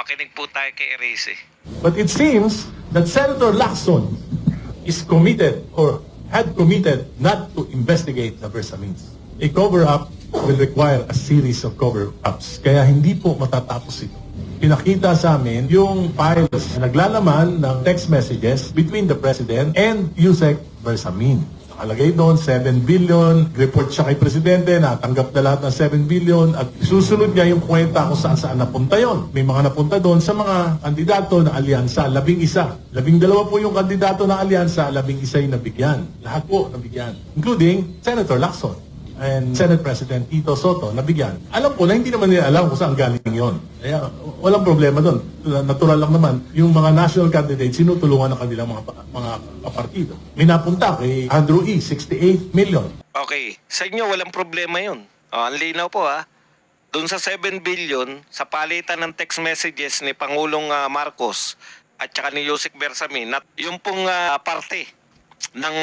Makinig po tayo kay Erice. But it seems that Senator Lacson is committed or had committed not to investigate the Bersamins. A cover-up will require a series of cover-ups. Kaya hindi po matatapos ito. Pinakita sa amin yung files na naglalaman ng text messages between the President and Yusek Bersamin. Nakalagay doon, 7 billion. Report siya kay Presidente, natanggap na lahat ng 7 billion. At susunod niya yung kwenta kung saan napunta yon. May mga napunta doon sa mga kandidato na alyansa, 11. 12 po yung kandidato na alyansa, 11 yung nabigyan. Lahat po nabigyan. Including Senator Lacson and Senate President Tito Soto nabigyan. Alam po na hindi naman nila alam kung saan galing yon. Kaya walang problema doon. Natural lang naman yung mga national candidates sinutulungan ng kanilang mga kapartido. May napunta kay Andrew E. 68 million. Okay, sa inyo walang problema yun. Ang linaw po Doon sa 7 billion, sa palitan ng text messages ni Pangulong Marcos at saka ni Yusek Bersamin, yung pong parte ng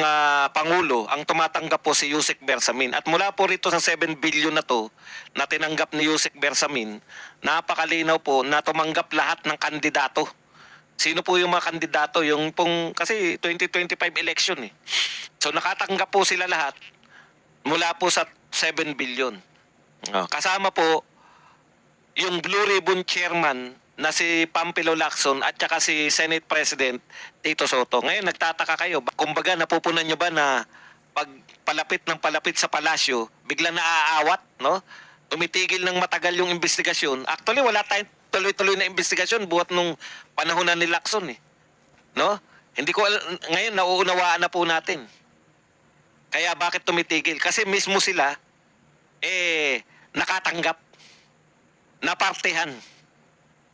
Pangulo, ang tumatanggap po si Yusek Bersamin. At mula po rito sa 7 billion na to, na tinanggap ni Yusek Bersamin, napakalinaw po na tumanggap lahat ng kandidato. Sino po yung mga kandidato? Yung pong, kasi 2025 election eh. So nakatanggap po sila lahat mula po sa 7 billion. Kasama po yung Blue Ribbon Chairman na si Pampilo Lacson at saka si Senate President Tito Soto. Ngayon nagtataka kayo, kumbaga napupunan nyo ba na pag palapit ng palapit sa palasyo, bigla na aawat, no? Tumitigil ng matagal yung investigasyon. Actually wala tayong tuloy-tuloy na investigasyon buhat nung panahon na ni Lacson eh. No? Hindi ko ngayon nauunawaan na po natin. Kaya bakit tumitigil? Kasi mismo sila nakatanggap, napartihan,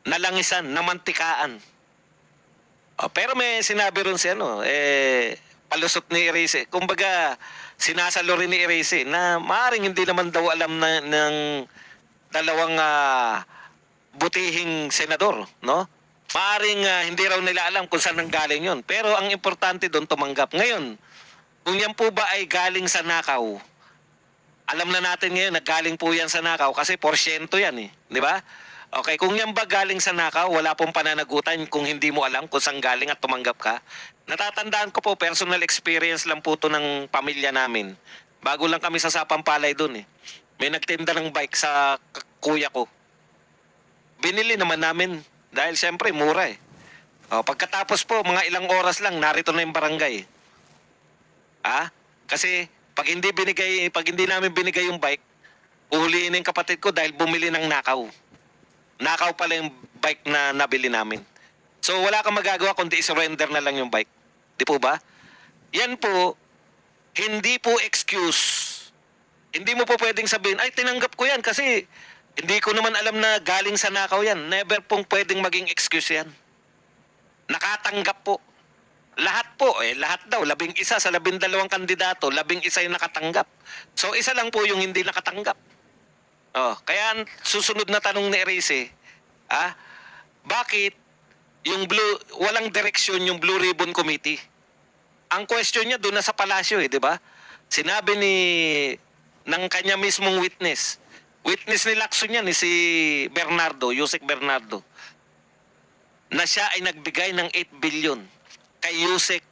nalangisan, namantikaan. Pero may sinabi rin si palusot ni Erice. Kumbaga, sinasalo rin ni Erice na maaaring hindi naman daw alam ng dalawang butihing senador, no? Maaaring hindi raw nila alam kung saan nanggaling yun. Pero ang importante doon tumanggap. Ngayon, kung yan po ba ay galing sa nakaw, alam na natin ngayon na galing po yan sa nakaw kasi porsyento yan eh. Di ba? Okay, kung yan ba galing sa nakaw, wala pong pananagutan kung hindi mo alam kung saan galing at tumanggap ka. Natatandaan ko po, personal experience lang po to ng pamilya namin. Bago lang kami sa Sapampalay dun eh. May nagtinda ng bike sa kuya ko. Binili naman namin dahil siyempre mura eh. Pagkatapos po, mga ilang oras lang, narito na yung barangay. Kasi pag hindi namin binigay yung bike, uhuliin yung kapatid ko dahil bumili ng nakaw. Nakaw pala yung bike na nabili namin. So wala kang magagawa kundi i-surrender na lang yung bike. Di po ba? Yan po, hindi po excuse. Hindi mo po pwedeng sabihin, ay tinanggap ko yan kasi hindi ko naman alam na galing sa nakaw yan. Never pong pwedeng maging excuse yan. Nakatanggap po. Lahat po, lahat daw, 11 sa 12 kandidato, 11 yung nakatanggap. So isa lang po yung hindi nakatanggap. Kaya susunod na tanong ni Erice, bakit yung walang direksyon yung Blue Ribbon Committee? Ang question niya doon na sa palasyo di ba? Sinabi ng kanya mismong witness ni Lacson yan, si Bernardo, Yusek Bernardo, na siya ay nagbigay ng 8 billion kay Yusek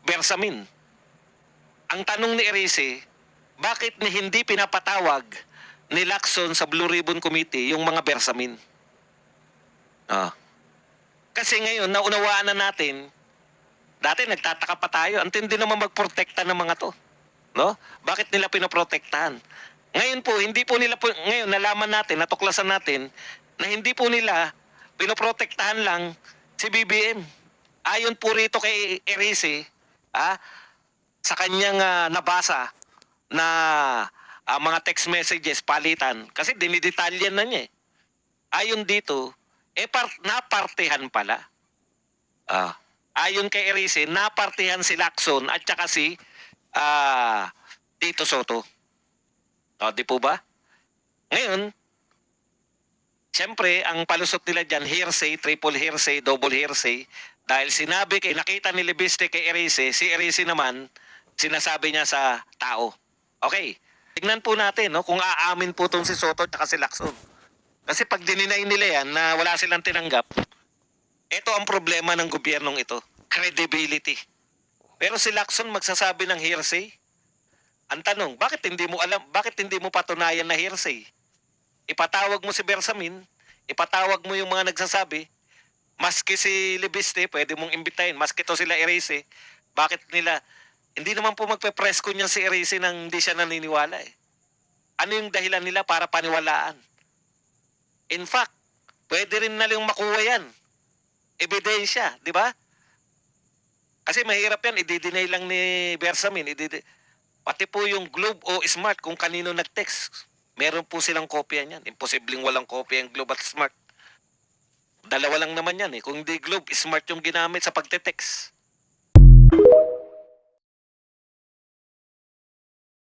Bersamin. Ang tanong ni Erice, bakit hindi pinapatawag ni Lacson sa Blue Ribbon Committee yung mga Bersamin? Kasi ngayon, naunawaan na natin, dati nagtataka pa tayo, ang tindi naman magprotekta ng mga to. No? Bakit nila pinoprotektahan? Ngayon po, ngayon nalaman natin, natuklasan natin, na hindi po nila pinoprotektahan lang si BBM. Ayon po rito kay Erice, sa kanyang nabasa na mga text messages, palitan, kasi dinidetalyan na niya eh. Ayon dito, napartihan pala. Ayon kay Erice, napartihan si Lacson at saka si Tito Soto. Di po ba? Ngayon, siyempre, ang palusot nila dyan, hearsay, triple hearsay, double hearsay, dahil nakita ni Libiste kay Erice, si Erice naman, sinasabi niya sa tao. Okay, tignan po natin kung aamin po itong si Soto at si Lacson. Kasi pag dininay nila yan na wala silang tinanggap, ito ang problema ng gobyernong ito. Credibility. Pero si Lacson magsasabi ng hearsay. Ang tanong, bakit hindi mo alam, bakit hindi mo patunayan na hearsay? Ipatawag mo si Bersamin, ipatawag mo yung mga nagsasabi, maski si Libiste, pwede mong imbitahin, maski to sila Erese, bakit nila, hindi naman po magpe-press ko niyan si Erese nang hindi siya naniniwala eh. Ano yung dahilan nila para paniwalaan? In fact, pwede rin nalang makuha yan. Ebidensya, di ba? Kasi mahirap yan, i-deny lang ni Bersamin, pati po yung Globe o Smart kung kanino nag-text. Meron po silang kopya niyan. Imposibleng walang kopya yung Globe at Smart. Dalawa lang naman yan eh. Kung hindi Globe, Smart yung ginamit sa pagte-text.